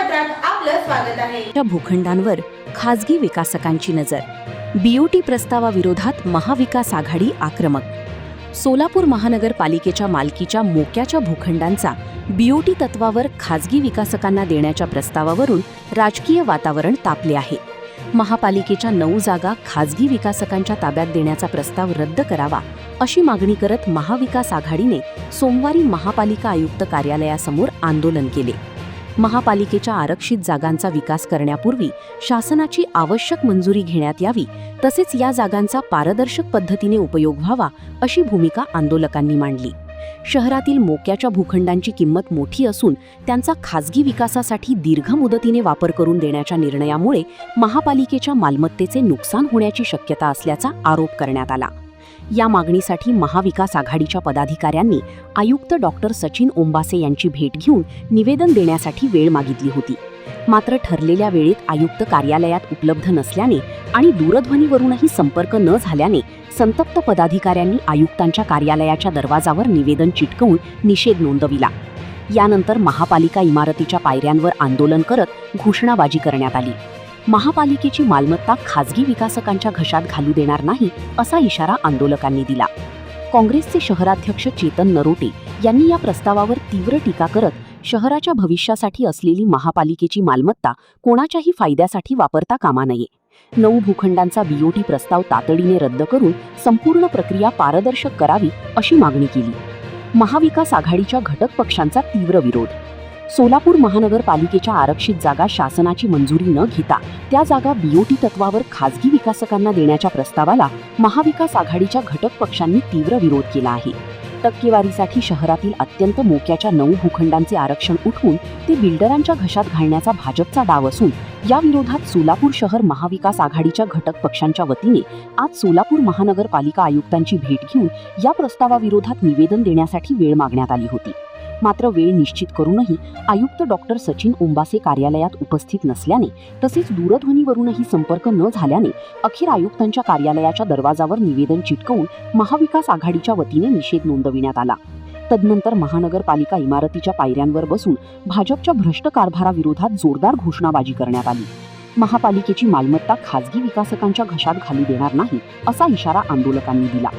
वर्तमानपत्रात आपलं स्वागत आहे। च्या भूखंडांवर खाजगी विकासकांची नजर। बीओटी प्रस्तावाविरोधात महाविकास आघाडी आक्रमक। सोलापूर महानगरपालिकेच्या मालकीच्या मोक्याच्या भूखंडांचा बीओटी तत्वावर खाजगी विकासकांना देण्याच्या प्रस्तावावरून राजकीय वातावरण तापले आहे। महापालिकेच्या 9 जागा खाजगी विकासकांच्या ताब्यात देण्याचा प्रस्ताव रद्द करावा अशी मागणी करत महाविकास आघाडीने सोमवारी महापालिका आयुक्त कार्यालयासमोर आंदोलन केले। महापालिकेच्या आरक्षित जागांचा विकास करण्यापूर्वी शासनाची आवश्यक मंजुरी घेण्यात यावी, तसेच या जागांचा पारदर्शक पद्धतीने उपयोग व्हावा अशी भूमिका आंदोलकांनी मांडली। शहरातील मोक्याच्या भूखंडांची किंमत मोठी असून त्यांचा खाजगी विकासासाठी दीर्घ मुदतीने वापर करून देण्याच्या निर्णयामुळे महापालिकेच्या मालमत्तेचे नुकसान होण्याची शक्यता असल्याचा आरोप करण्यात आला। या मागणीसाठी महाविकास आघाडीच्या पदाधिकाऱ्यांनी आयुक्त डॉक्टर सचिन ओंबासे यांची भेट घेऊन निवेदन देण्यासाठी वेळ मागितली होती। मात्र ठरलेल्या वेळेत आयुक्त कार्यालयात उपलब्ध नसल्याने आणि दूरध्वनीवरूनही संपर्क न झाल्याने संतप्त पदाधिकाऱ्यांनी आयुक्तांच्या कार्यालयाच्या दरवाजावर निवेदन चिटकवून निषेध नोंदविला। यानंतर महापालिका इमारतीच्या पायऱ्यांवर आंदोलन करत घोषणाबाजी करण्यात आली। महापालिकेची मालमत्ता खाजगी विकासकांच्या घशात घालू देणार नाही असा इशारा आंदोलकांनी दिला। काँग्रेसचे शहराध्यक्ष चेतन नरोटे यांनी या प्रस्तावावर तीव्र टीका करत शहराच्या भविष्यासाठी असलेली महापालिकेची मालमत्ता कोणाच्याही फायद्यासाठी वापरता कामा नये। 9 भूखंडांचा बीओटी प्रस्ताव तातडीने रद्द करून संपूर्ण प्रक्रिया पारदर्शक करावी अशी मागणी केली। महाविकास आघाडीच्या घटक पक्षांचा तीव्र विरोध। सोलापूर महानगरपालिकेच्या आरक्षित जागा शासनाची मंजुरी न घेता त्या जागा बीओटी तत्वावर खाजगी विकासकांना देण्याच्या प्रस्तावाला महाविकास आघाडीच्या घटक पक्षांनी तीव्र विरोध केला आहे। टक्केवारीसाठी शहरातील अत्यंत मोक्याच्या 9 भूखंडांचे आरक्षण उठवून ते बिल्डरांच्या घशात घालण्याचा भाजपचा डाव असून या विरोधात सोलापूर शहर महाविकास आघाडीच्या घटक पक्षांच्या वतीने आज सोलापूर महानगरपालिका आयुक्तांची भेट घेऊन या प्रस्तावाविरोधात निवेदन देण्यासाठी वेळ मागण्यात आली होती। मात्र वेळ निश्चित करूनही आयुक्त डॉक्टर सचिन ओंबासे कार्यालयात उपस्थित नसल्याने तसेच दूरध्वनीवरूनही संपर्क न झाल्याने अखेर आयुक्तांच्या कार्यालयाच्या दरवाजावर निवेदन चिटकवून महाविकास आघाडीच्या वतीने निषेध नोंदविण्यात आला। तदनंतर महानगरपालिका इमारतीच्या पायऱ्यांवर बसून भाजपच्या भ्रष्ट कारभाराविरोधात जोरदार घोषणाबाजी करण्यात आली। महापालिकेची मालमत्ता खाजगी विकासकांच्या घशात घालू देणार नाही असा इशारा आंदोलकांनी दिला।